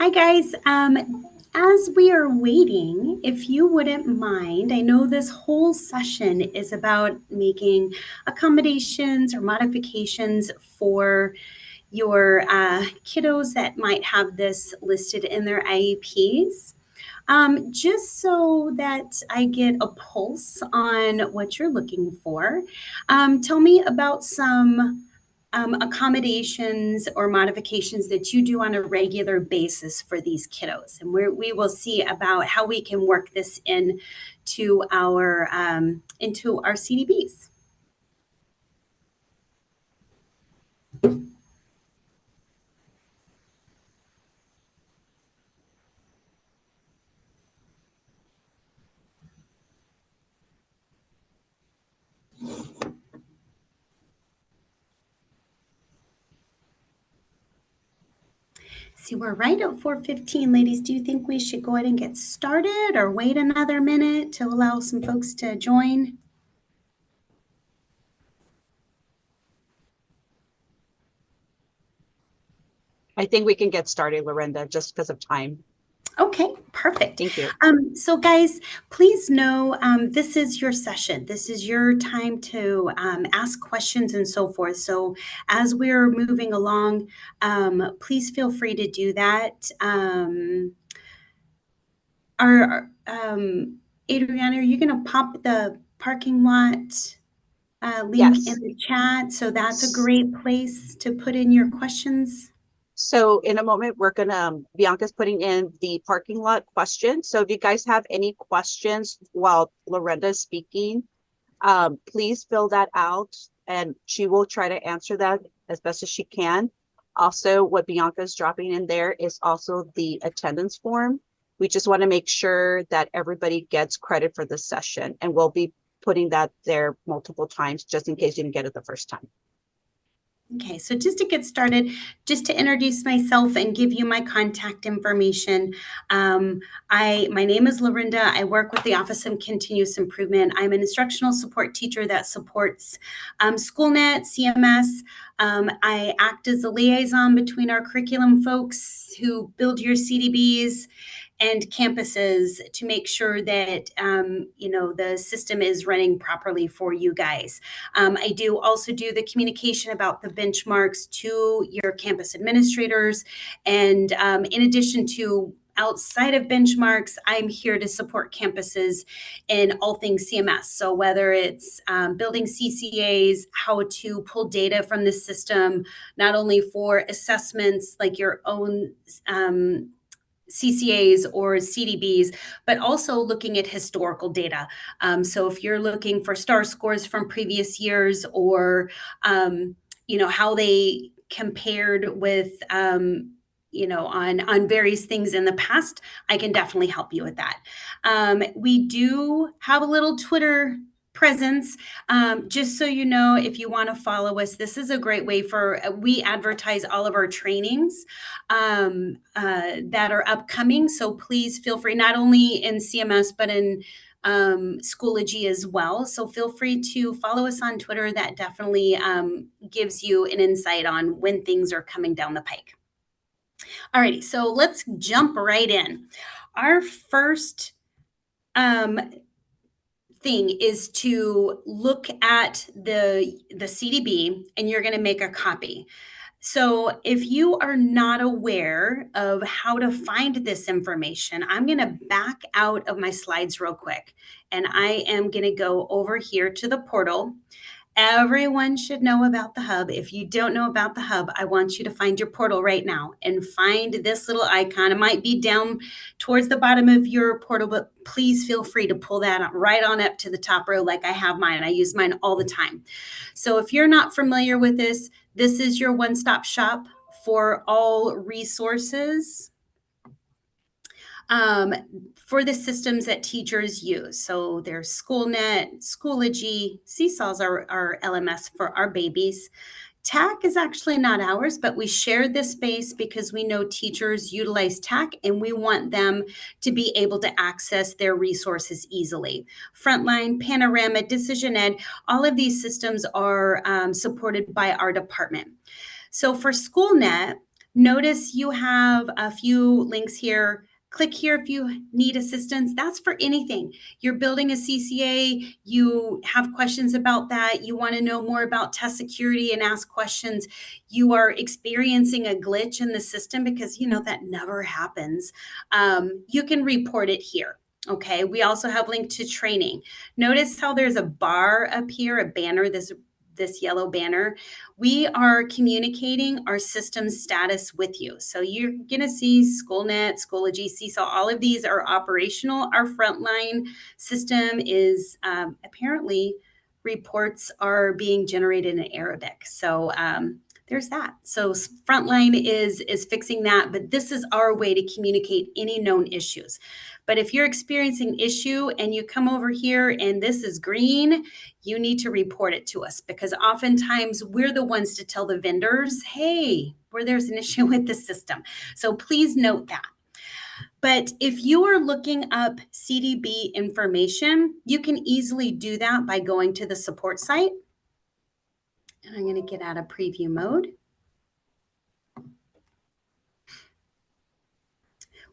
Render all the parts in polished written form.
Hi, guys. As we are waiting, if you wouldn't mind, I know this whole session is about making accommodations or modifications for your kiddos that might have this listed in their IEPs. Just so that I get a pulse on what you're looking for, tell me about some accommodations or modifications that you do on a regular basis for these kiddos. And we will see about how we can work this into our CDBs. See, we're right at 4:15, ladies. Do you think we should go ahead and get started or wait another minute to allow some folks to join? I think we can get started, Lorinda, just because of time. Okay, perfect. Thank you. So guys, please know this is your session. This is your time to ask questions and so forth. So as we're moving along, please feel free to do that. Adriana, are you going to pop the parking lot link Yes. in the chat? So that's a great place to put in your questions. So in a moment, we're gonna, Bianca's putting in the parking lot question. So if you guys have any questions while Lorinda is speaking, please fill that out and she will try to answer that as best as she can. Also, what Bianca's dropping in there is also the attendance form. We just want to make sure that everybody gets credit for the session, and we'll be putting that there multiple times just in case you didn't get it the first time. Okay, so just to get started, just to introduce myself and give you my contact information, my name is Lorinda. I work with the Office of Continuous Improvement. I'm an instructional support teacher that supports SchoolNet, CMS. I act as a liaison between our curriculum folks who build your CDBs and campuses to make sure that the system is running properly for you guys. I do also do the communication about the benchmarks to your campus administrators, and in addition to outside of benchmarks, I'm here to support campuses in all things CMS. So whether it's building CCAs, how to pull data from the system, not only for assessments like your own CCAs or CDBs, but also looking at historical data. So if you're looking for STAR scores from previous years, or how they compared with on various things in the past, I can definitely help you with that. We do have a little Twitter presence. Just so you know, if you want to follow us, this is a great way we advertise all of our trainings that are upcoming. So please feel free, not only in CMS, but in Schoology as well. So feel free to follow us on Twitter. That definitely gives you an insight on when things are coming down the pike. Alrighty, so let's jump right in. Our first thing is to look at the CDB, and you're going to make a copy. So if you are not aware of how to find this information, I'm going to back out of my slides real quick, and I am going to go over here to the portal. Everyone should know about the hub. If you don't know about the hub, I want you to find your portal right now and find this little icon. It might be down towards the bottom of your portal, but please feel free to pull that right on up to the top row like I have mine. I use mine all the time. So if you're not familiar with this is your one-stop shop for all resources for the systems that teachers use. So there's SchoolNet, Schoology, Seesaw's our LMS for our babies. TAC is actually not ours, but we shared this space because we know teachers utilize TAC and we want them to be able to access their resources easily. Frontline, Panorama, Decision Ed, all of these systems are supported by our department. So for SchoolNet, Notice you have a few links here. Click here if you need assistance. That's for anything. You're building a CCA, you have questions about that, you want to know more about test security and ask questions. You are experiencing a glitch in the system because that never happens. You can report it here. Okay, we also have linked to training. Notice how there's a bar up here, a banner, this yellow banner. We are communicating our system status with you. So you're going to see SchoolNet, Schoology, Seesaw, all of these are operational. Our frontline system is apparently reports are being generated in Arabic. So there's that. So frontline is fixing that, but this is our way to communicate any known issues. But if you're experiencing issue and you come over here and this is green, you need to report it to us because oftentimes we're the ones to tell the vendors, hey, where there's an issue with the system. So please note that. But if you are looking up CDB information, you can easily do that by going to the support site. And I'm going to get out of preview mode.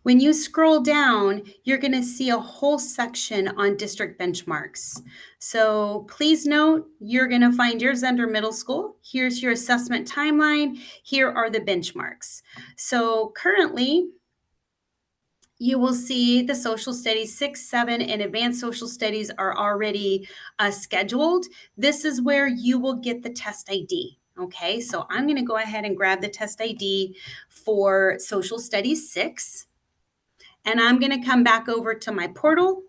When you scroll down, you're going to see a whole section on district benchmarks. So please note, you're going to find yours under middle school. Here's your assessment timeline. Here are the benchmarks. So currently, you will see the social studies 6, 7, and advanced social studies are already scheduled. This is where you will get the test ID. Okay, so I'm going to go ahead and grab the test ID for social studies 6. And I'm going to come back over to my portal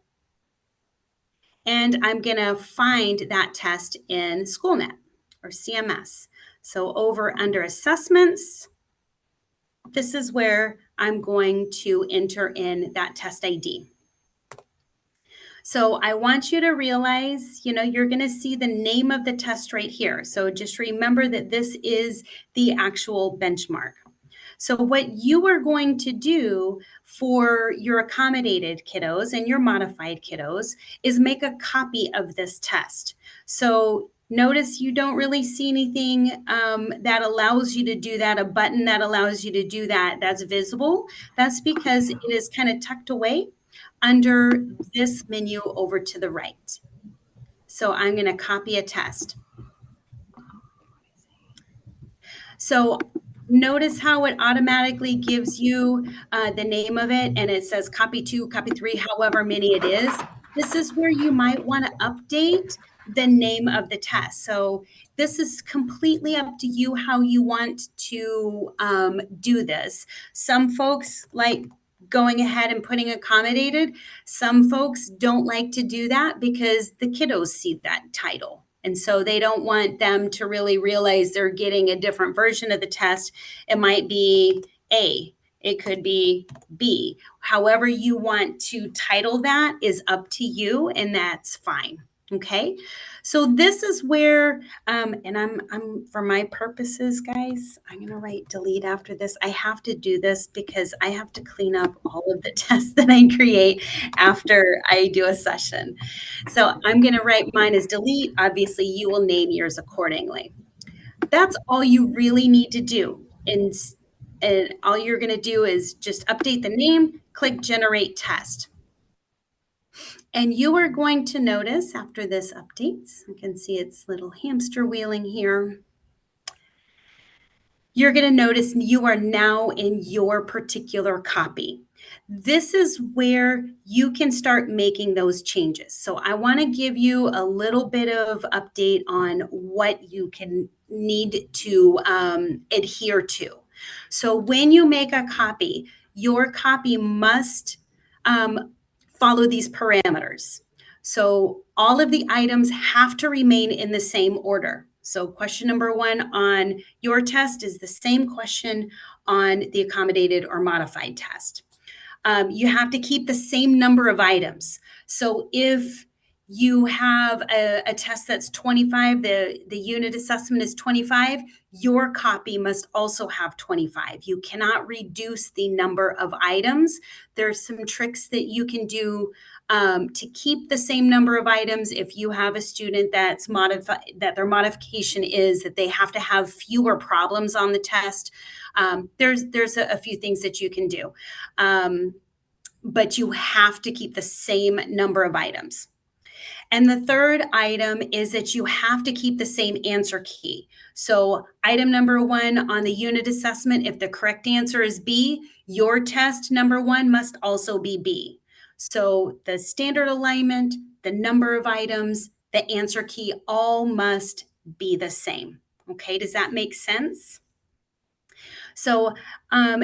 and I'm going to find that test in SchoolNet or CMS. So over under assessments, this is where I'm going to enter in that test ID. So I want you to realize, you're going to see the name of the test right here. So just remember that this is the actual benchmark. So what you are going to do for your accommodated kiddos and your modified kiddos is make a copy of this test. So notice you don't really see anything that allows you to do that, a button that allows you to do that that's visible. That's because it is kind of tucked away under this menu over to the right. So I'm going to copy a test. So notice how it automatically gives you the name of it and it says copy 2, copy 3, however many it is. This is where you might want to update the name of the test. So this is completely up to you how you want to do this. Some folks like going ahead and putting accommodated. Some folks don't like to do that because the kiddos see that title. And so they don't want them to really realize they're getting a different version of the test. It might be A, it could be B. However you want to title that is up to you, and that's fine. Okay, so this is where, and I'm for my purposes, guys, I'm gonna write delete after this. I have to do this because I have to clean up all of the tests that I create after I do a session. So I'm gonna write mine as delete. Obviously, you will name yours accordingly. That's all you really need to do. And all you're gonna do is just update the name, click generate test. And you are going to notice after this updates, you can see its little hamster wheeling here. You're going to notice you are now in your particular copy. This is where you can start making those changes. So I want to give you a little bit of update on what you can need to adhere to. So when you make a copy, your copy must follow these parameters. So all of the items have to remain in the same order. So question number 1 on your test is the same question on the accommodated or modified test. You have to keep the same number of items. So if you have a test that's 25, the unit assessment is 25, your copy must also have 25. You cannot reduce the number of items. There's some tricks that you can do to keep the same number of items. If you have a student that's modified, that their modification is that they have to have fewer problems on the test, There's a few things that you can do, but you have to keep the same number of items. And the third item is that you have to keep the same answer key. So, item number one on the unit assessment, if the correct answer is B, your test number one must also be B. So, the standard alignment, the number of items, the answer key all must be the same. Okay, does that make sense? So,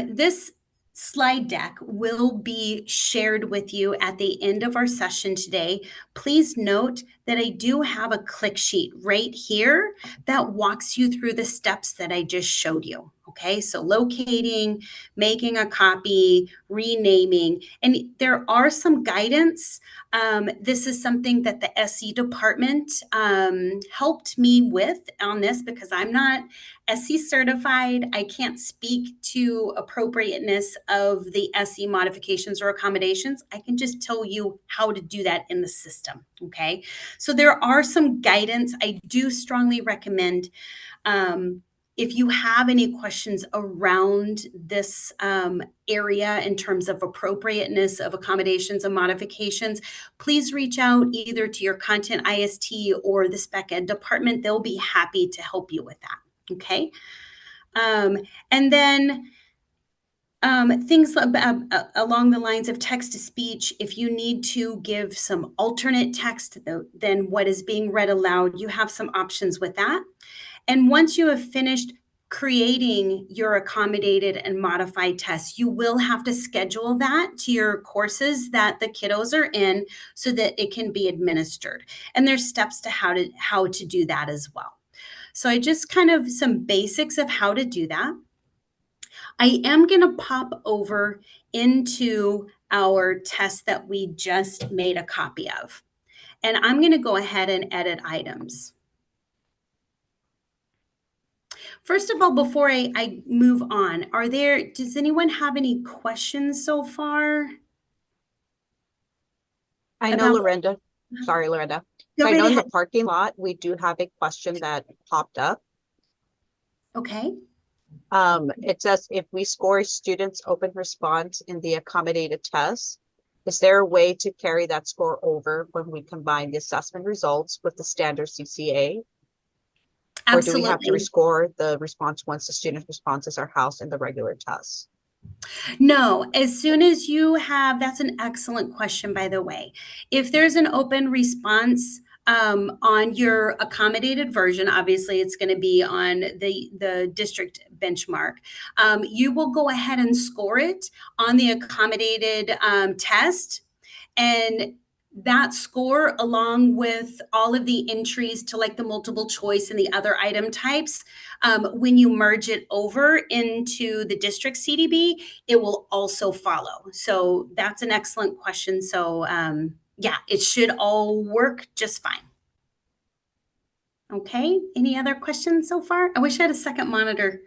this slide deck will be shared with you at the end of our session today. Please note that I do have a click sheet right here that walks you through the steps that I just showed you. Okay, so locating, making a copy, renaming, and there are some guidance. This is something that the SE department helped me with on this because I'm not SE certified. I can't speak to appropriateness of the SE modifications or accommodations. I can just tell you how to do that in the system. Okay. So there are some guidance. I do strongly recommend, if you have any questions around this area in terms of appropriateness of accommodations and modifications, please reach out either to your content IST or the spec ed department. They'll be happy to help you with that. Okay. And then things along the lines of text to speech, if you need to give some alternate text than what is being read aloud, you have some options with that. And once you have finished creating your accommodated and modified tests, you will have to schedule that to your courses that the kiddos are in so that it can be administered. And there's steps to how to do that as well. So I just kind of some basics of how to do that. I am going to pop over into our test that we just made a copy of. And I'm going to go ahead and edit items. First of all, before I move on, does anyone have any questions so far? I know, Lorinda. Sorry, Lorinda. Go I know right in the ahead. parking lot, we do have a question that popped up. Okay. It says, if we score a student's open response in the accommodated test, is there a way to carry that score over when we combine the assessment results with the standard CCA? Or do we have to Absolutely. rescore the response once the student's responses are housed in the regular test? No, as soon as you have, that's an excellent question, by the way. If there's an open response on your accommodated version, obviously it's going to be on the district benchmark. You will go ahead and score it on the accommodated test, and that score, along with all of the entries to like the multiple choice and the other item types, when you merge it over into the district CDB, it will also follow. So that's an excellent question. So yeah, it should all work just fine. Okay, any other questions so far? I wish I had a second monitor.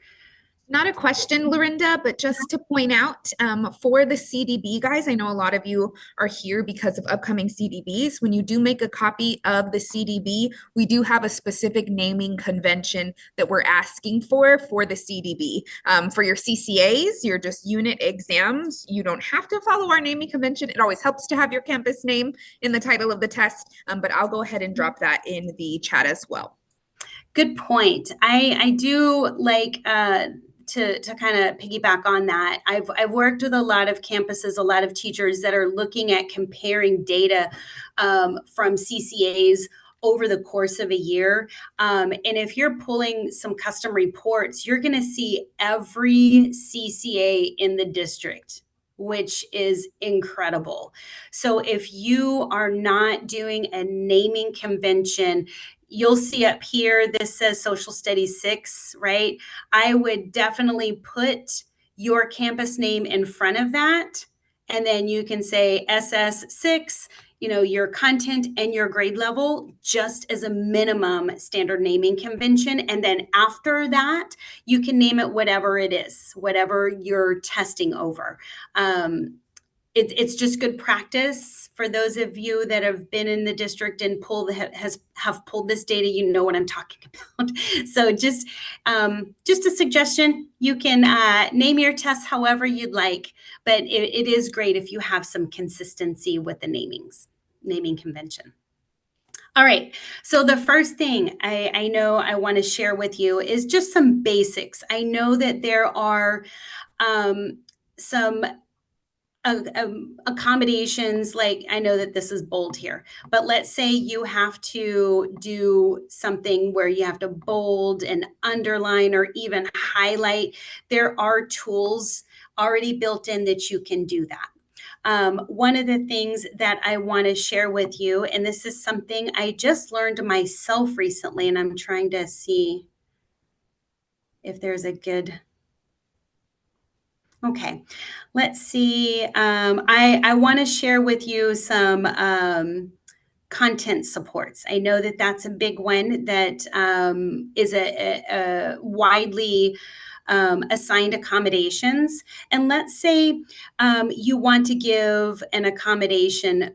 Not a question, Lorinda, but just to point out, for the CDB guys, I know a lot of you are here because of upcoming CDBs. When you do make a copy of the CDB, we do have a specific naming convention that we're asking for the CDB. For your CCAs, your just unit exams, you don't have to follow our naming convention. It always helps to have your campus name in the title of the test, but I'll go ahead and drop that in the chat as well. Good point. I do like to kind of piggyback on that. I've worked with a lot of campuses, a lot of teachers that are looking at comparing data from CCAs over the course of a year. And if you're pulling some custom reports, you're going to see every CCA in the district, which is incredible. So if you are not doing a naming convention, you'll see up here, this says Social Studies 6, right? I would definitely put your campus name in front of that. And then you can say SS6, your content and your grade level, just as a minimum standard naming convention. And then after that, you can name it whatever it is, whatever you're testing over. it's just good practice for those of you that have been in the district and have pulled this data. You know what I'm talking about. So just a suggestion. You can name your tests however you'd like, but it is great if you have some consistency with the naming convention. All right, so the first thing I know I want to share with you is just some basics. I know that there are some accommodations, like I know that this is bold here, but let's say you have to do something where you have to bold and underline or even highlight. There are tools already built in that you can do that. One of the things that I want to share with you, and this is something I just learned myself recently, and I'm trying to see if there's a good. Okay, let's see. I want to share with you some content supports. I know that that's a big one that is a widely assigned accommodations. And let's say you want to give an accommodation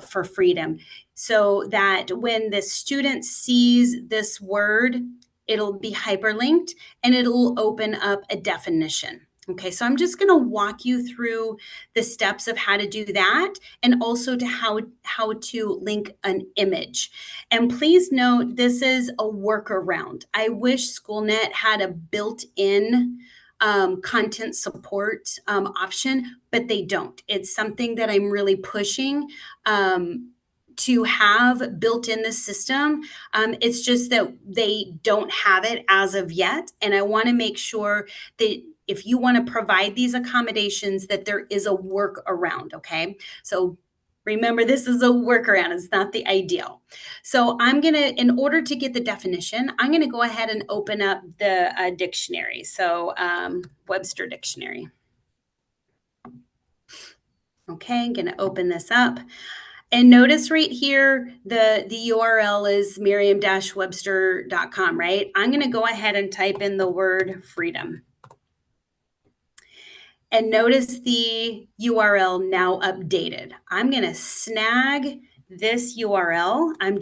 for freedom so that when the student sees this word, it'll be hyperlinked and it'll open up a definition. Okay, so I'm just going to walk you through the steps of how to do that and also to how to link an image. And please note, this is a workaround. I wish SchoolNet had a built-in content support option, but they don't. It's something that I'm really pushing to have built in the system. It's just that they don't have it as of yet. And I want to make sure that if you want to provide these accommodations, that there is a workaround, okay? So remember, this is a workaround. It's not the ideal. So I'm going to, in order to get the definition, I'm going to go ahead and open up the dictionary. So Webster Dictionary. Okay, I'm going to open this up. And notice right here, the URL is merriam-webster.com, right? I'm going to go ahead and type in the word freedom. And notice the URL now updated. I'm going to snag this URL. I'm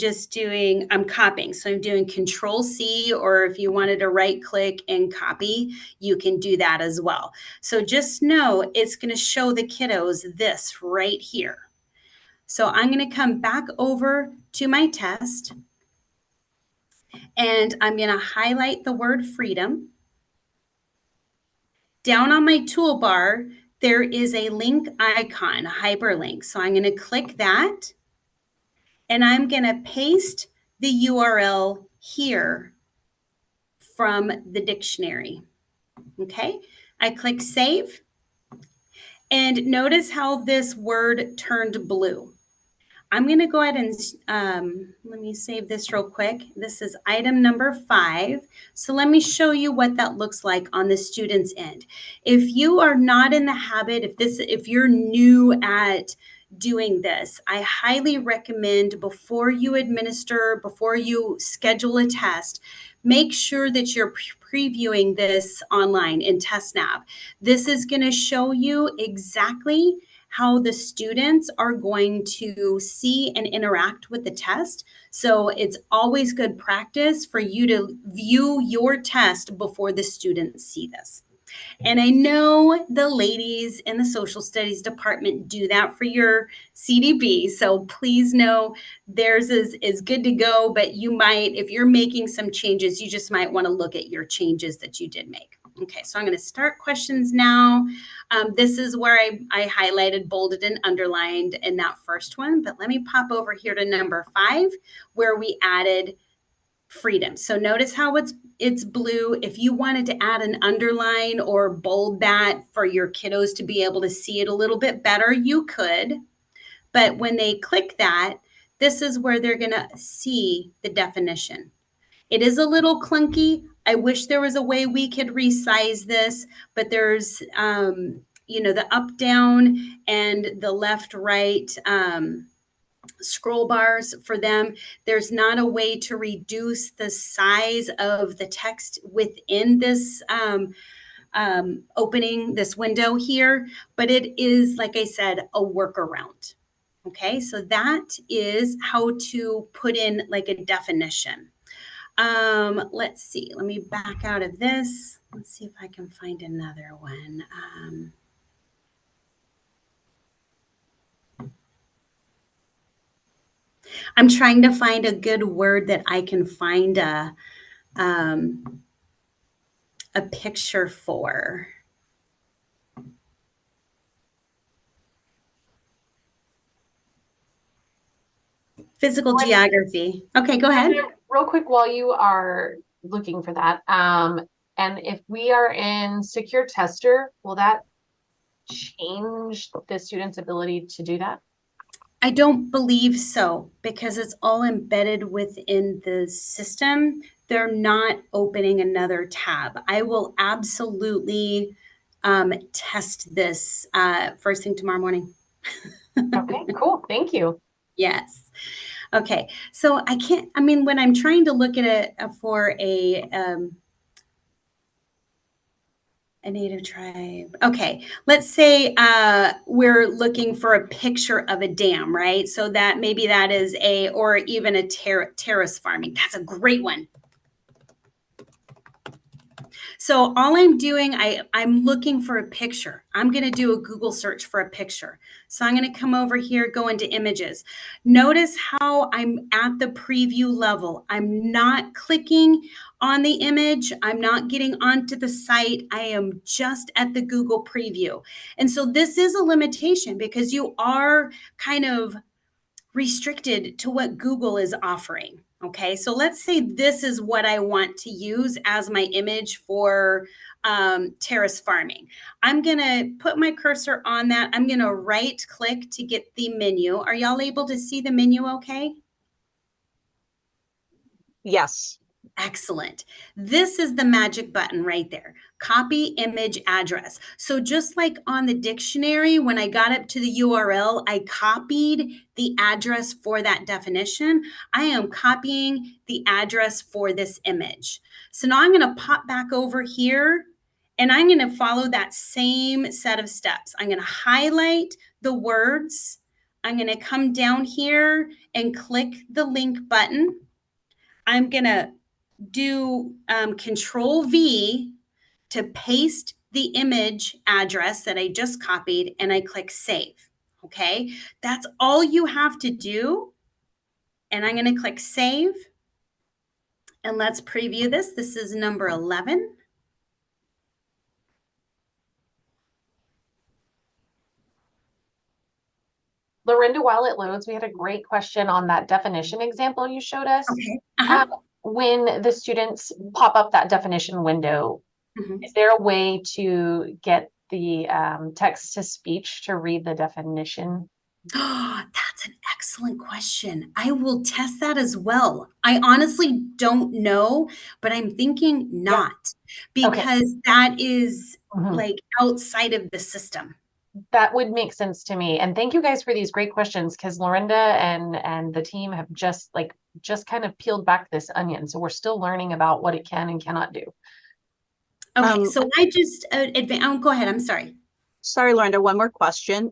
copying. So I'm doing Control C, or if you wanted to right click and copy, you can do that as well. So just know it's going to show the kiddos this right here. So I'm going to come back over to my test and I'm going to highlight the word freedom. Down on my toolbar, there is a link icon, a hyperlink. So I'm going to click that and I'm going to paste the URL here from the dictionary. Okay, I click save and notice how this word turned blue. I'm going to go ahead and let me save this real quick. This is item number 5. So let me show you what that looks like on the student's end. If you are not in the habit, if you're new at doing this, I highly recommend before you schedule a test, make sure that you're previewing this online in TestNav. This is going to show you exactly how the students are going to see and interact with the test. So it's always good practice for you to view your test before the students see this. And I know the ladies in the social studies department do that for your CDB. So please know theirs is good to go, but you might, if you're making some changes, you just might want to look at your changes that you did make. Okay, so I'm going to start questions now. This is where I highlighted, bolded, and underlined in that first one. But let me pop over here to number 5, where we added freedom. So notice how it's blue. If you wanted to add an underline or bold that for your kiddos to be able to see it a little bit better, you could. But when they click that, this is where they're going to see the definition. It is a little clunky. I wish there was a way we could resize this, but there's, the up, down, and the left, right scroll bars for them. There's not a way to reduce the size of the text within this opening this window here, but it is, like I said, a workaround. Okay, so that is how to put in like a definition. Let's see, let me back out of this. Let's see if I can find another one. I'm trying to find a good word that I can find a picture for. Physical geography. Okay, go ahead. Real quick, while you are looking for that, and if we are in secure tester, will that change the student's ability to do that? I don't believe so because it's all embedded within the system. They're not opening another tab. I will absolutely test this first thing tomorrow morning. Okay, cool. Thank you. Yes. Okay. So I mean, when I'm trying to look at it for a native tribe. Okay, let's say we're looking for a picture of a dam, right? So that maybe that is or even a terrace farming. That's a great one. So all I'm doing, I'm looking for a picture. I'm going to do a Google search for a picture. So I'm going to come over here, go into images. Notice how I'm at the preview level. I'm not clicking on the image. I'm not getting onto the site. I am just at the Google preview. And so this is a limitation because you are kind of restricted to what Google is offering. Okay, so let's say this is what I want to use as my image for terrace farming. I'm gonna put my cursor on that. I'm gonna right click to get the menu. Are y'all able to see the menu okay? Yes. Excellent. This is the magic button right there. Copy image address. So just like on the dictionary, when I got up to the URL, I copied the address for that definition. I am copying the address for this image. So now I'm going to pop back over here and I'm going to follow that same set of steps. I'm going to highlight the words. I'm going to come down here and click the link button. I'm going to do Control V to paste the image address that I just copied and I click save. Okay, that's all you have to do. And I'm going to click save. And let's preview this. This is number 11. Lorinda, while it loads, we had a great question on that definition example you showed us. Okay. Uh-huh. When the students pop up that definition window, is there a way to get the text to speech to read the definition? Oh, that's an excellent question. I will test that as well. I honestly don't know, but I'm thinking not because that is like outside of the system. That would make sense to me. And thank you guys for these great questions because Lorinda and the team have just kind of peeled back this onion. So we're still learning about what it can and cannot do. Okay, so I just go ahead. I'm sorry. Sorry, Lorinda, one more question.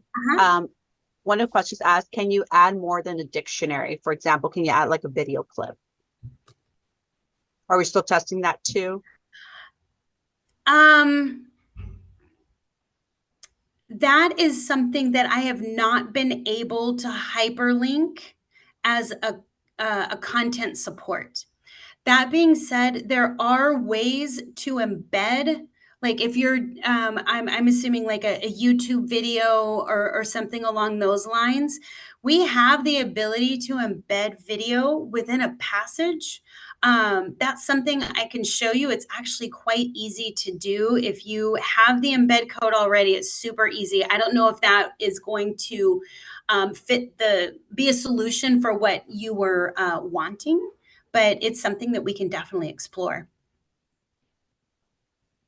One of the questions asked, can you add more than a dictionary? For example, can you add like a video clip? Are we still testing that too? That is something that I have not been able to hyperlink as a content support. That being said, there are ways to embed, like if you're, I'm assuming like a YouTube video or something along those lines. We have the ability to embed video within a passage. That's something I can show you. It's actually quite easy to do. If you have the embed code already, it's super easy. I don't know if that is going to be a solution for what you were wanting, but it's something that we can definitely explore.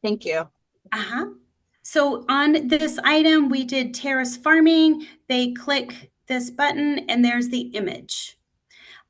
Thank you. So on this item, we did terrace farming. They click this button and there's the image.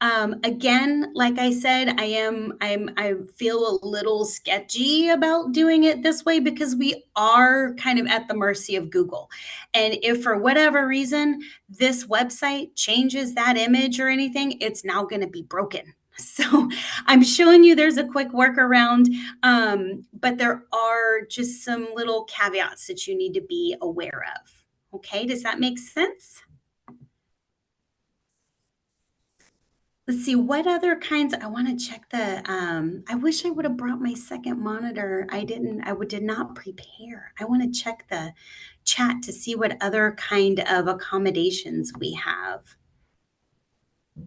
Again, like I said, I feel a little sketchy about doing it this way because we are kind of at the mercy of Google. And if for whatever reason this website changes that image or anything, it's now going to be broken. So I'm showing you there's a quick workaround, but there are just some little caveats that you need to be aware of. Okay, does that make sense? Let's see, what other kinds, I want to check the, I wish I would have brought my second monitor. I didn't, did not prepare. I want to check the chat to see what other kind of accommodations we have.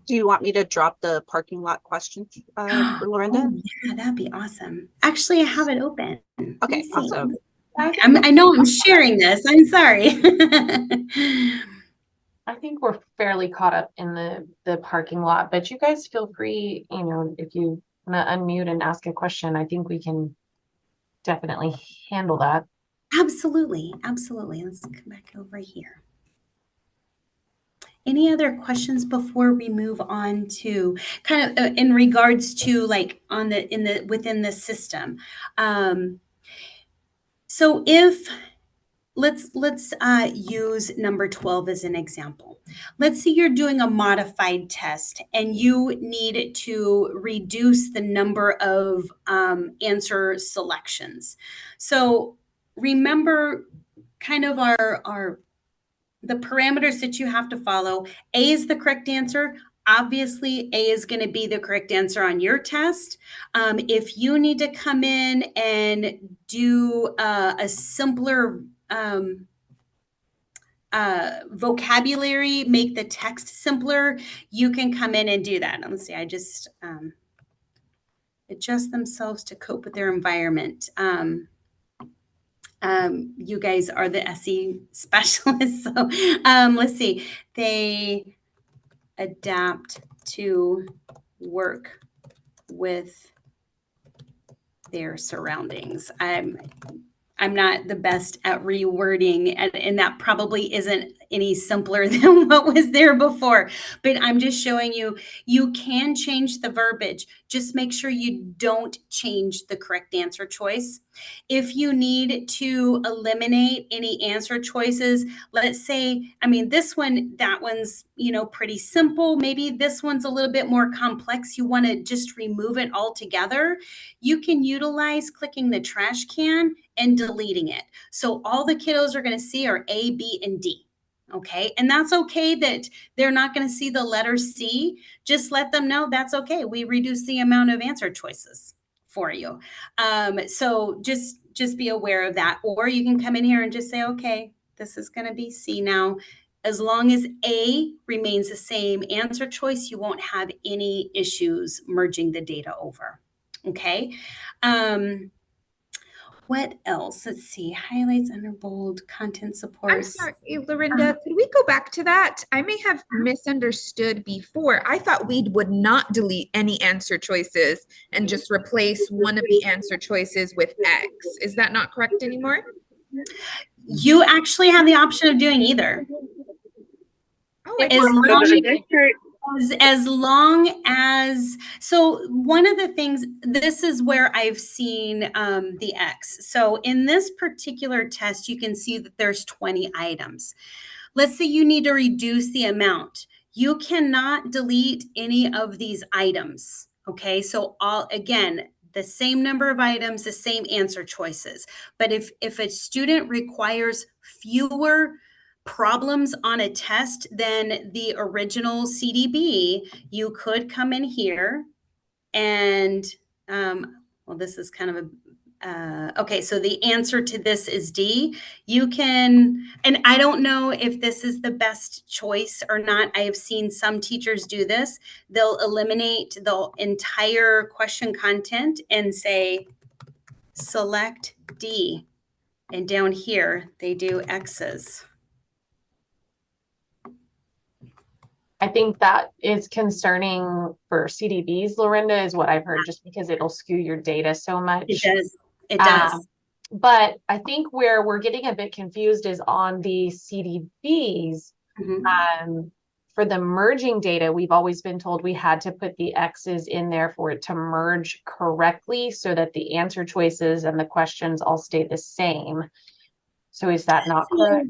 Do you want me to drop the parking lot question for Lorinda? Oh, yeah, that'd be awesome. Actually, I have it open. Let me Okay, see. awesome. I know I'm sharing this. I'm sorry. I think we're fairly caught up in the parking lot, but you guys feel free, you know, if you want to unmute and ask a question, I think we can definitely handle that. Absolutely. Absolutely. Let's come back over here. Any other questions before we move on to kind of in regards to like on the within the system? So if let's use number 12 as an example. Let's say you're doing a modified test and you need to reduce the number of answer selections. So remember kind of the parameters that you have to follow. A is the correct answer. Obviously, A is going to be the correct answer on your test. If you need to come in and do a simpler vocabulary, make the text simpler, you can come in and do that. Let's see, I just adjust themselves to cope with their environment. You guys are the SE specialists. So let's see. They adapt to work with their surroundings. I'm not the best at rewording, and that probably isn't any simpler than what was there before. But I'm just showing you, you can change the verbiage. Just make sure you don't change the correct answer choice. If you need to eliminate any answer choices, let's say, I mean, this one, that one's, you know, pretty simple. Maybe this one's a little bit more complex. You want to just remove it altogether. You can utilize clicking the trash can and deleting it. So all the kiddos are going to see are A, B, and D. Okay. And that's okay that they're not going to see the letter C. Just let them know that's okay. We reduce the amount of answer choices for you. So just be aware of that. Or you can come in here and just say, okay, this is going to be C now. As long as A remains the same answer choice, you won't have any issues merging the data over. Okay. What else? Let's see. Highlights under bold, content support. I'm sorry, Lorinda, could we go back to that? I may have misunderstood before. I thought we would not delete any answer choices and just replace one of the answer choices with X. Is that not correct anymore? You actually have the option of doing either. Oh, I As long as, so one of the things, this is where I've seen the X. So in this particular test, you can see that there's 20 items. Let's say you need to reduce the amount. You cannot delete any of these items. Okay, so again, the same number of items, the same answer choices. But if a student requires fewer problems on a test than the original CDB, you could come in here and, well, this is kind of okay, so the answer to this is D. You can, and I don't know if this is the best choice or not. I have seen some teachers do this. They'll eliminate the entire question content and say, select D. And down here, they do X's. I think that is concerning for CDBs, Lorinda, is what I've heard, just because it'll skew your data so much. It does. It does. But I think where we're getting a bit confused is on the CDBs. For the merging data, we've always been told we had to put the X's in there for it to merge correctly so that the answer choices and the questions all stay the same. So is that not correct?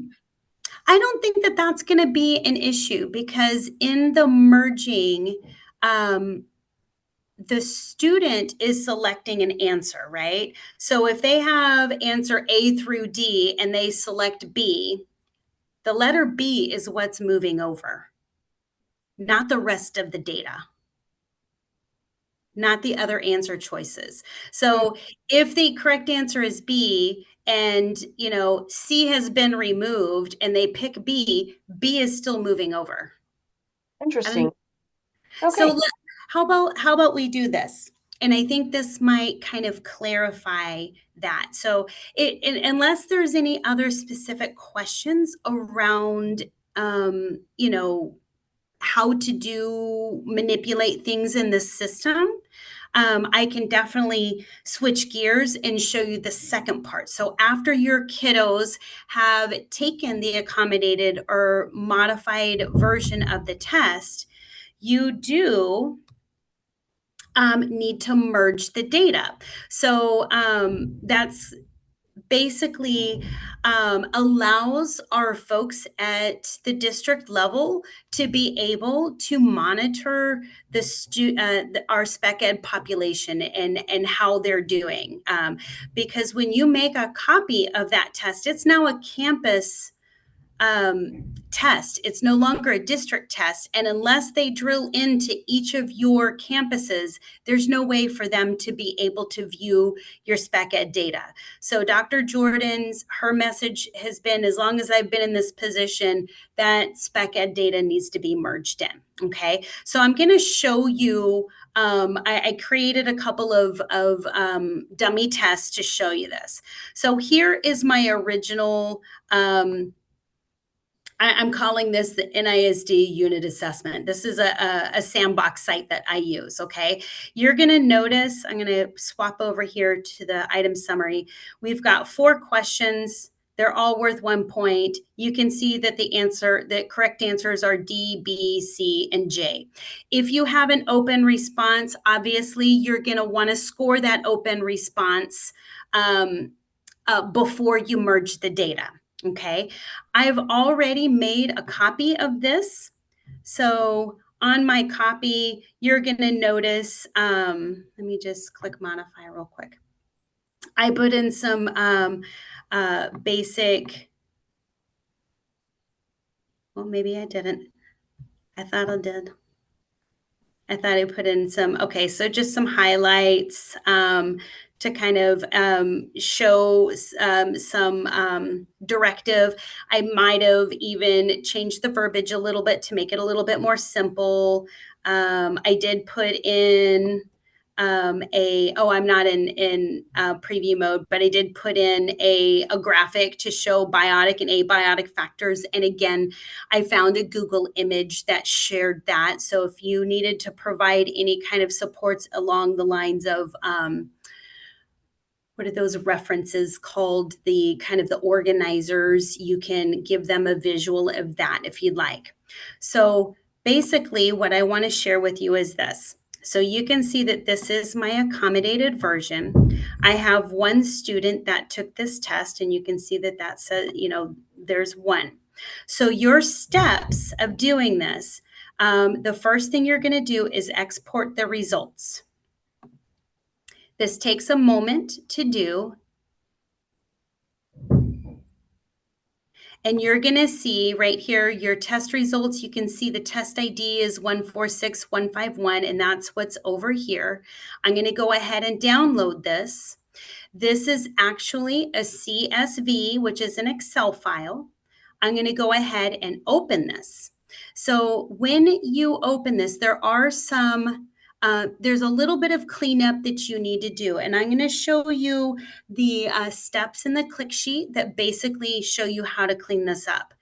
I don't think that that's going to be an issue because in the merging, the student is selecting an answer, right? So if they have answer A through D and they select B, the letter B is what's moving over, not the rest of the data, not the other answer choices. So if the correct answer is B and, C has been removed and they pick B, B is still moving over. Interesting. So Okay. how about we do this? And I think this might kind of clarify that. So unless there's any other specific questions around, how to manipulate things in the system, I can definitely switch gears and show you the second part. So after your kiddos have taken the accommodated or modified version of the test, you do need to merge the data. So that's basically allows our folks at the district level to be able to monitor our spec ed population and how they're doing. Because when you make a copy of that test, it's now a campus test. It's no longer a district test. And unless they drill into each of your campuses, there's no way for them to be able to view your spec ed data. So Dr. Her message has been, as long as I've been in this position, that spec ed data needs to be merged in. Okay. So I'm going to show you, I created a couple of dummy tests to show you this. So here is my original, I'm calling this the NISD unit assessment. This is a sandbox site that I use, okay? You're gonna notice, I'm gonna swap over here to the item summary. We've got 4 questions. They're all worth 1 point. You can see that the correct answers are D, B, C, and J. If you have an open response, obviously you're gonna wanna score that open response before you merge the data. Okay, I've already made a copy of this. So on my copy, you're going to notice, let me just click modify real quick. I put in some basic, well, maybe I didn't. I thought I did. I thought I put in some, okay, so just some highlights to kind of show some directive. I might have even changed the verbiage a little bit to make it a little bit more simple. I did put in I'm not in preview mode, but I did put in a graphic to show biotic and abiotic factors. And again, I found a Google image that shared that. So if you needed to provide any kind of supports along the lines of, what are those references called? The kind of the organizers, you can give them a visual of that if you'd like. So basically what I want to share with you is this. So you can see that this is my accommodated version. I have one student that took this test, and you can see that that says, there's one. So your steps of doing this, the first thing you're going to do is export the results. This takes a moment to do. And you're going to see right here your test results. You can see the test ID is 146151, and that's what's over here. I'm going to go ahead and download this. This is actually a CSV, which is an Excel file. I'm going to go ahead and open this. So when you open this, there's a little bit of cleanup that you need to do. And I'm going to show you the steps in the click sheet that basically show you how to clean this up.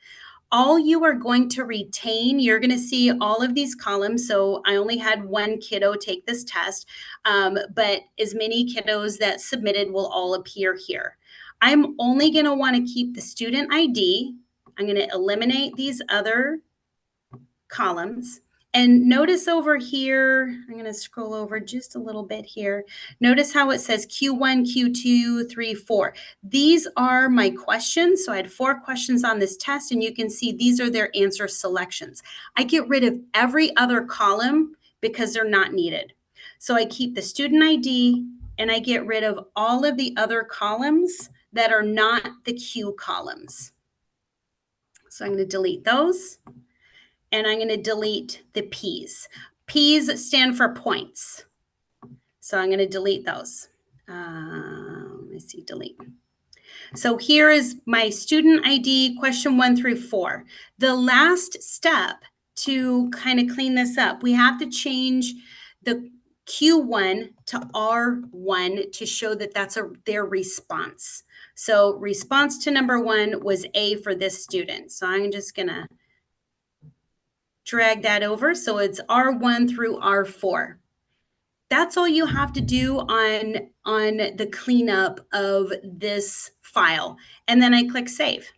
All you are going to retain, you're going to see all of these columns. So I only had one kiddo take this test, but as many kiddos that submitted will all appear here. I'm only going to want to keep the student ID. I'm going to eliminate these other columns. And notice over here, I'm going to scroll over just a little bit here. Notice how it says Q1, Q2, 3, 4. These are my questions. So I had 4 questions on this test, and you can see these are their answer selections. I get rid of every other column because they're not needed. So I keep the student ID, and I get rid of all of the other columns that are not the Q columns. So I'm going to delete those. And I'm going to delete the P's. P's stand for points. So I'm going to delete those. Let me see, delete. So here is my student ID, question 1 through 4. The last step to kind of clean this up, we have to change the Q1 to R1 to show that that's their response. So response to number 1 was A for this student. So I'm just going to drag that over. So it's R1 through R4. That's all you have to do on the cleanup of this file. And then I click save.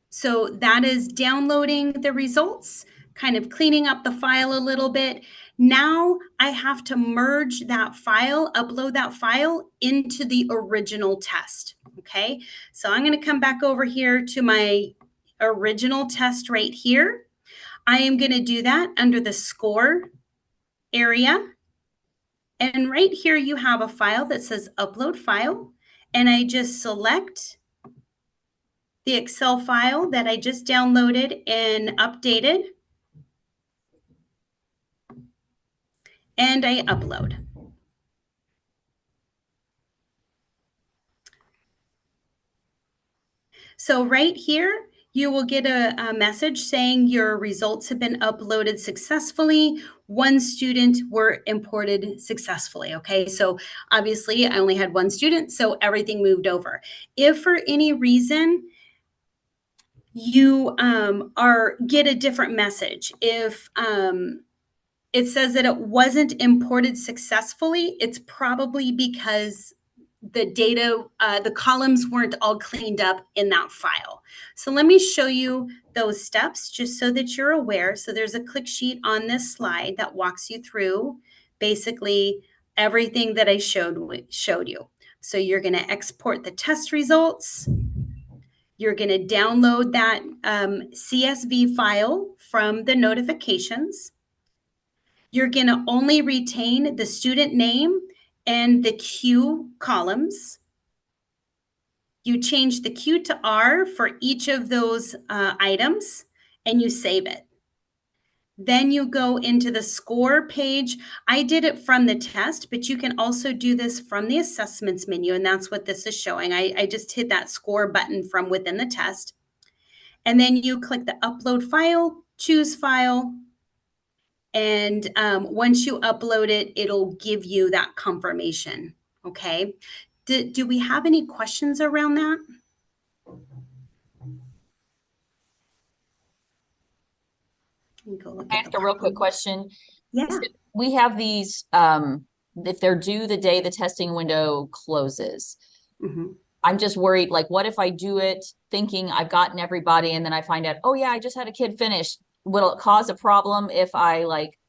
So that is downloading the results, kind of cleaning up the file a little bit. Now I have to merge that file, upload that file into the original test. Okay, so I'm going to come back over here to my original test right here. I am going to do that under the score area. And right here you have a file that says upload file. And I just select the Excel file that I just downloaded and updated. And I upload. So right here, you will get a message saying your results have been uploaded successfully. 1 student were imported successfully. Okay, so obviously I only had 1 student, so everything moved over. If for any reason you get a different message, if it says that it wasn't imported successfully, it's probably because the data, the columns weren't all cleaned up in that file. So let me show you those steps just so that you're aware. So there's a click sheet on this slide that walks you through basically everything that I showed you. So you're going to export the test results. You're going to download that CSV file from the notifications. You're going to only retain the student name and the Q columns. You change the Q to R for each of those items, and you save it. Then you go into the score page. I did it from the test, but you can also do this from the assessments menu, and that's what this is showing. I just hit that score button from within the test. And then you click the upload file, choose file, and once you upload it, it'll give you that confirmation, okay? Do we have any questions around that? Go look I at ask the a real quick question. Yeah. We have these, if they're due the day the testing window closes. Mm-hmm. I'm just worried, like, what if I do it thinking I've gotten everybody and then I find out, oh yeah, I just had a kid finish. Will it cause a problem if I like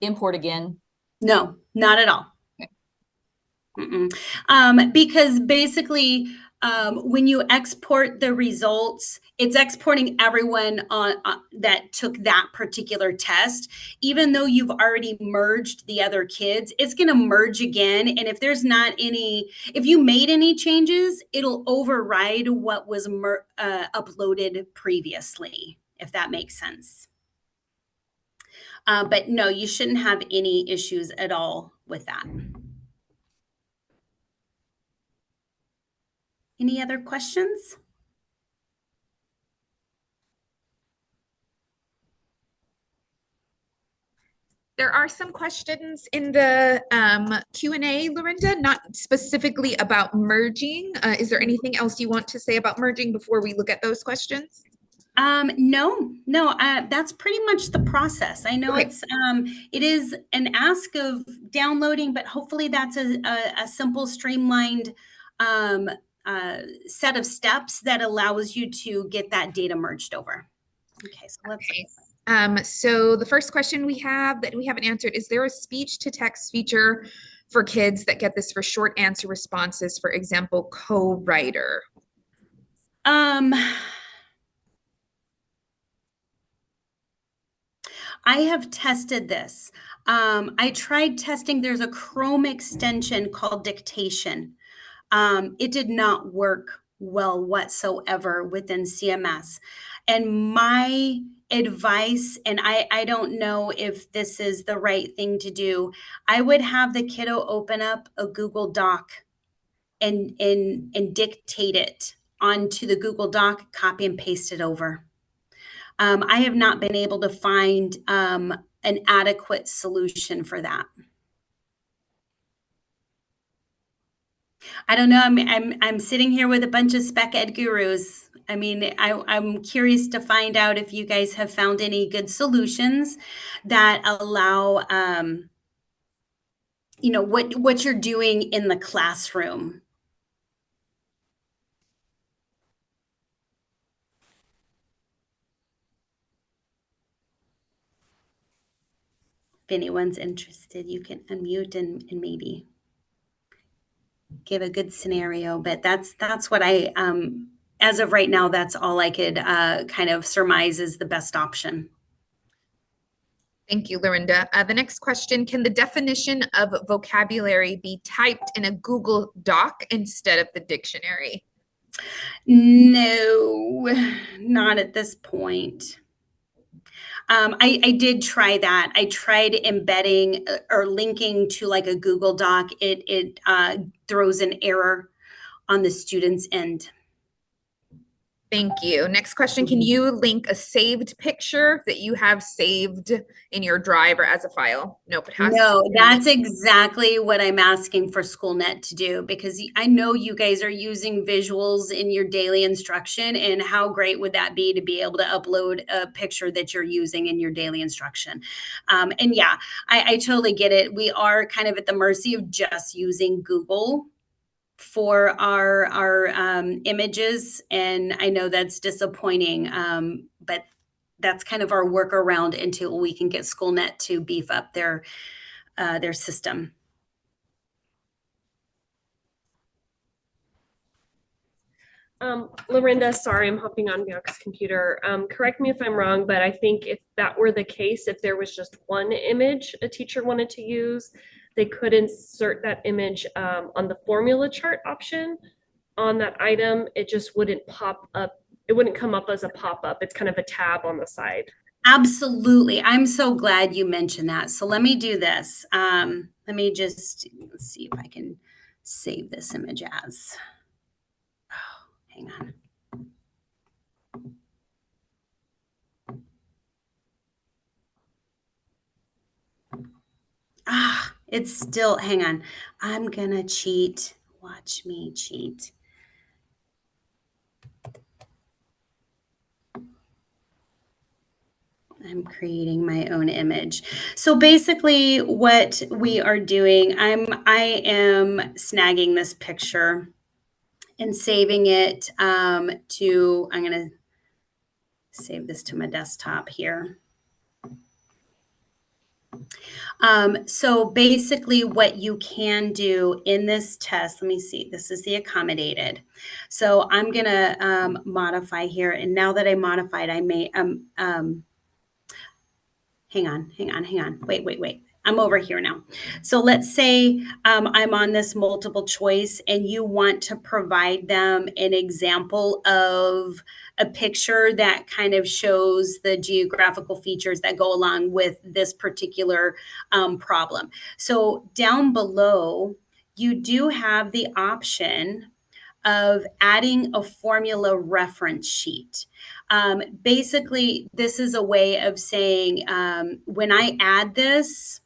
import again? No, not at all. Because basically, when you export the results, it's exporting everyone that took that particular test. Even though you've already merged the other kids, it's going to merge again. And if there's not any, if you made any changes, it'll override what was uploaded previously, if that makes sense. But no, you shouldn't have any issues at all with that. Any other questions? There are some questions in the Q&A, Lorinda, not specifically about merging. Is there anything else you want to say about merging before we look at those questions? No, that's pretty much the process. I know Okay. it is an ask of downloading, but hopefully that's a simple, streamlined set of steps that allows you to get that data merged over. Okay, so let's. Okay. So the first question we have that we haven't answered, is there a speech to text feature for kids that get this for short answer responses, for example, co-writer? I have tested this. I tried testing, there's a Chrome extension called Dictation. It did not work well whatsoever within CMS. And my advice, and I don't know if this is the right thing to do, I would have the kiddo open up a Google Doc and dictate it onto the Google Doc, copy and paste it over. I have not been able to find an adequate solution for that. I don't know. I'm sitting here with a bunch of spec ed gurus. I mean, I'm curious to find out if you guys have found any good solutions that allow, you know, what you're doing in the classroom. If anyone's interested, you can unmute and maybe give a good scenario, but that's what I as of right now, that's all I could kind of surmise is the best option. Thank you, Lorinda. The next question, can the definition of vocabulary be typed in a Google Doc instead of the dictionary? No, not at this point. I did try that. I tried embedding or linking to like a Google Doc. It throws an error on the student's end. Thank you. Next question, can you link a saved picture that you have saved in your drive or as a file? Nope, it has No, to be that's exactly what I'm asking for SchoolNet to do, because I know you guys are using visuals in your daily instruction, and how great would that be to be able to upload a picture that you're using in your daily instruction. And yeah, I totally get it. We are kind of at the mercy of just using Google for our images, and I know that's disappointing, but that's kind of our workaround until we can get SchoolNet to beef up their system. Lorinda, sorry, I'm hopping on Bianca's computer. Correct me if I'm wrong, but I think if that were the case, if there was just one image a teacher wanted to use, they could insert that image on the formula chart option on that item. It just wouldn't pop up. It wouldn't come up as a pop-up. It's kind of a tab on the side. Absolutely. I'm so glad you mentioned that. So let me do this. Let me just let's see if I can save this image as. Oh, hang on. It's still, hang on. I'm gonna cheat. Watch me cheat. I'm creating my own image. So basically what we are doing, I am snagging this picture and saving it to, I'm gonna save this to my desktop here. So basically what you can do in this test, let me see, this is the accommodated. So I'm gonna modify here, and now that I modified, I may, hang on. Wait. I'm over here now. So let's say I'm on this multiple choice and you want to provide them an example of a picture that kind of shows the geographical features that go along with this particular problem. So down below, you do have the option of adding a formula reference sheet. Basically, this is a way of saying when I add this,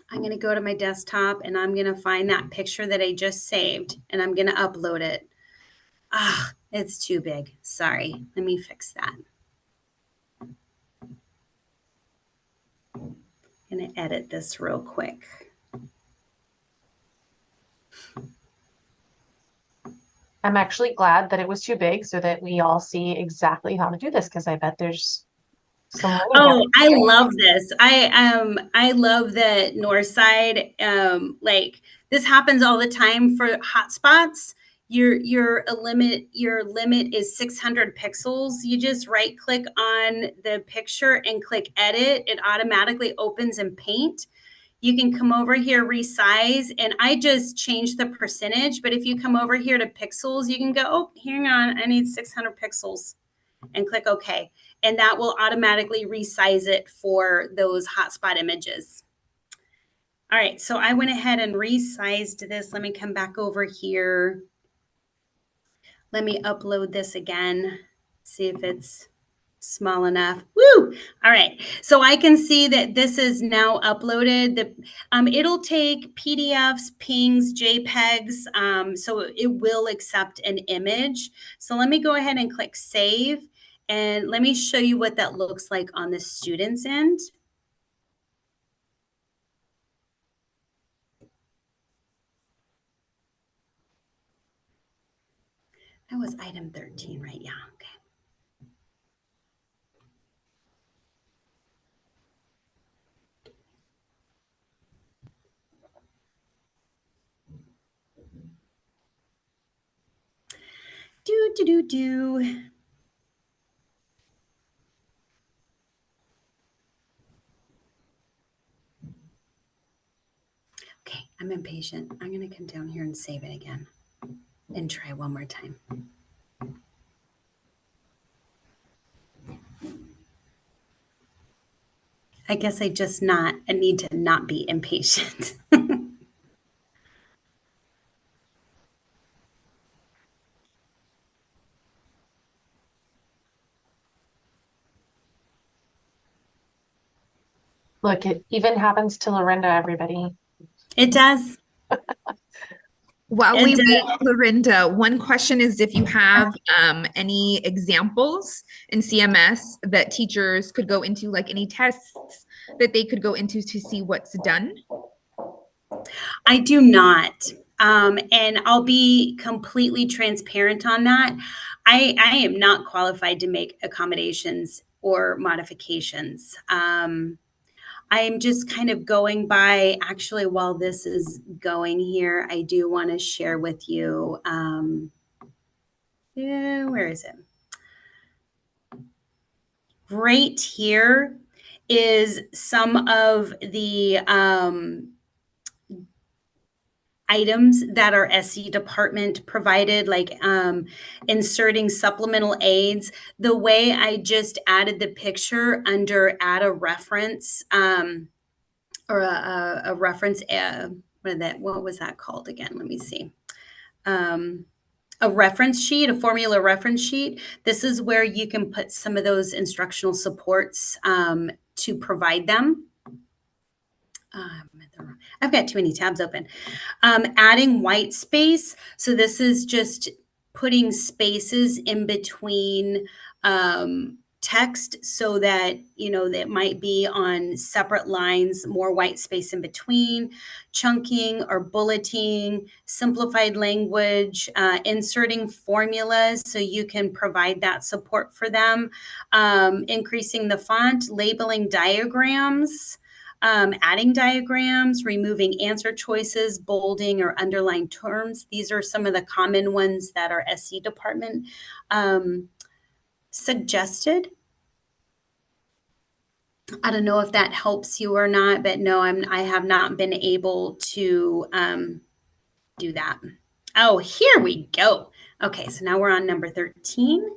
I'm going to go to my desktop and I'm going to find that picture that I just saved and I'm going to upload it. It's too big. Sorry. Let me fix that. I'm going to edit this real quick. I'm actually glad that it was too big so that we all see exactly how to do this, because I bet there's some learning Oh, here. I love this. I love that Northside, like this happens all the time for hotspots. Your limit is 600 pixels. You just right click on the picture and click edit. It automatically opens in Paint. You can come over here, resize, and I just changed the percentage. But if you come over here to pixels, you can go, oh, hang on, I need 600 pixels, and click OK. And that will automatically resize it for those hotspot images. All right, so I went ahead and resized this. Let me come back over here. Let me upload this again, see if it's small enough. Woo! All right, so I can see that this is now uploaded. It'll take PDFs, PNGs, JPEGs, so it will accept an image. So let me go ahead and click Save, and let me show you what that looks like on the student's end. That was item 13, right? Yeah, okay. Do. Okay, I'm impatient. I'm gonna come down here and save it again and try one more time. I guess I need to not be impatient. Look, it even happens to Lorinda, everybody. It does. While It we does. wait, Lorinda, one question is if you have any examples in CMS that teachers could go into, like any tests that they could go into to see what's done. I do not. And I'll be completely transparent on that. I am not qualified to make accommodations or modifications. I'm just kind of going by, actually, while this is going here, I do want to share with you. Where is it? Right here is some of the items that our SE department provided, like inserting supplemental aids. The way I just added the picture under add a reference or a reference, what was that called again? Let me see. A reference sheet, a formula reference sheet. This is where you can put some of those instructional supports to provide them. I've got too many tabs open. Adding white space. So this is just putting spaces in between text so that, that might be on separate lines, more white space in between, chunking or bulleting, simplified language, inserting formulas so you can provide that support for them, increasing the font, labeling diagrams, adding diagrams, removing answer choices, bolding or underlying terms. These are some of the common ones that our SE department suggested. I don't know if that helps you or not, but no, I have not been able to do that. Oh, here we go. Okay, so now we're on number 13.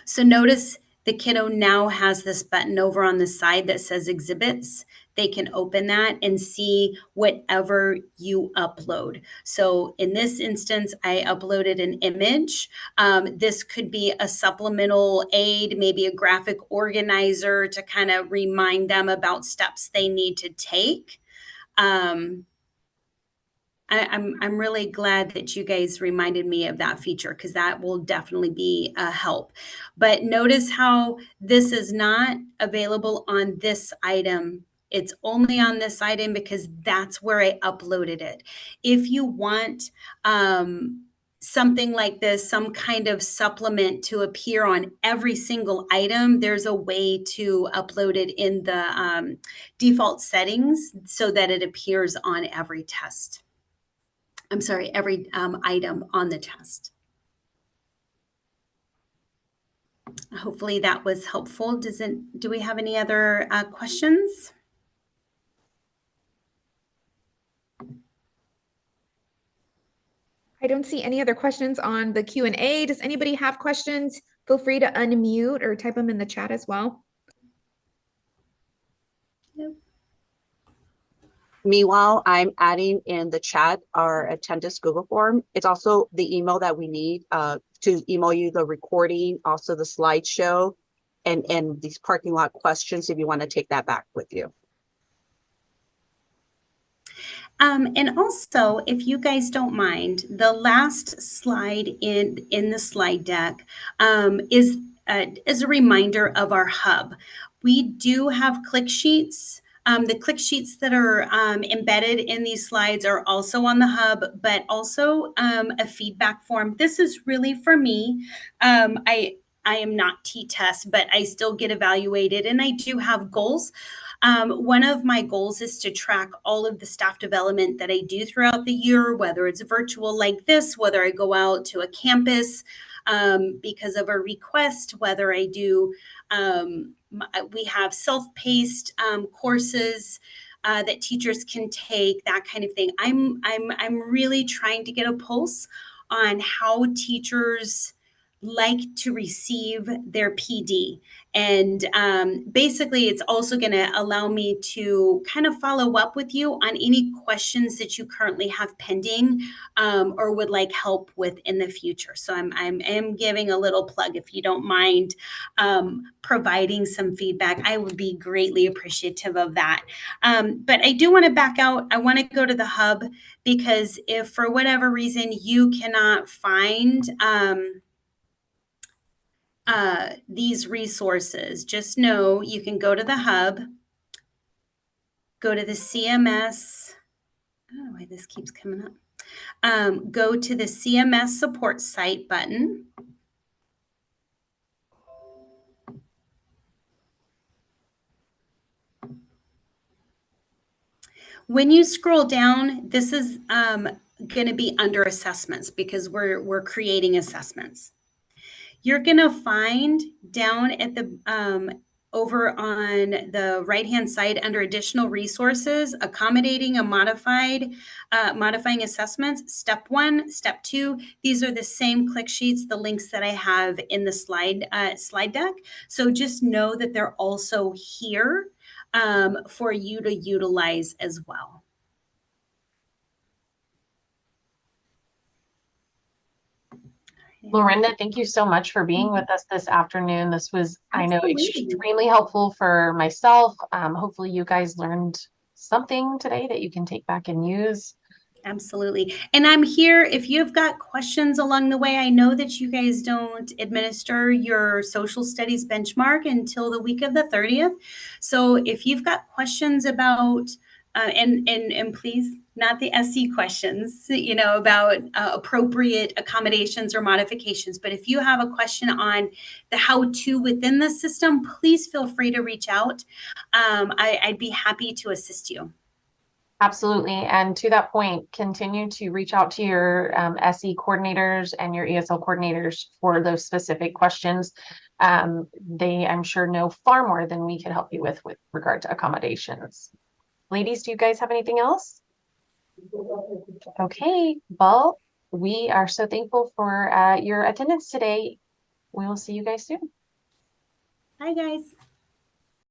So notice the kiddo now has this button over on the side that says exhibits. They can open that and see whatever you upload. So in this instance, I uploaded an image. This could be a supplemental aid, maybe a graphic organizer to kind of remind them about steps they need to take. I'm really glad that you guys reminded me of that feature because that will definitely be a help. But notice how this is not available on this item. It's only on this item because that's where I uploaded it. If you want something like this, some kind of supplement to appear on every single item, there's a way to upload it in the default settings so that it appears on every test. I'm sorry, every item on the test. Hopefully that was helpful. Do we have any other questions? I don't see any other questions on the Q&A. Does anybody have questions? Feel free to unmute or type them in the chat as well. Nope. Meanwhile, I'm adding in the chat our attendance Google form. It's also the email that we need to email you the recording, also the slideshow, and these parking lot questions if you want to take that back with you. And also, if you guys don't mind, the last slide in the slide deck is a reminder of our hub. We do have click sheets. The click sheets that are embedded in these slides are also on the hub, but also a feedback form. This is really for me. I am not T-test, but I still get evaluated, and I do have goals. One of my goals is to track all of the staff development that I do throughout the year, whether it's virtual like this, whether I go out to a campus because of a request, whether I do, we have self-paced courses that teachers can take, that kind of thing. I'm really trying to get a pulse on how teachers like to receive their PD. And basically, it's also going to allow me to kind of follow up with you on any questions that you currently have pending or would like help with in the future. So I'm giving a little plug. If you don't mind providing some feedback, I would be greatly appreciative of that. But I do want to back out. I want to go to the hub because if for whatever reason you cannot find these resources, just know you can go to the hub, go to the CMS. I don't know why this keeps coming up. Go to the CMS support site button. When you scroll down, this is going to be under assessments because we're creating assessments. You're going to find down at the over on the right-hand side under additional resources, accommodating a modifying assessments, step 1, step 2. These are the same click sheets, the links that I have in the slide deck. So just know that they're also here for you to utilize as well. Lorinda, thank you so much for being with us this afternoon. This was, I know, Absolutely. extremely helpful for myself. Hopefully you guys learned something today that you can take back and use. Absolutely. And I'm here if you've got questions along the way. I know that you guys don't administer your social studies benchmark until the week of the 30th. So if you've got questions about and please not the SE questions, you know, about appropriate accommodations or modifications. But if you have a question on the how-to within the system, please feel free to reach out. I'd be happy to assist you. Absolutely. And to that point, continue to reach out to your SE coordinators and your ESL coordinators for those specific questions. They, I'm sure, know far more than we could help you with regard to accommodations. Ladies, do you guys have anything else? Okay, well, we are so thankful for your attendance today. We will see you guys soon. Bye, guys.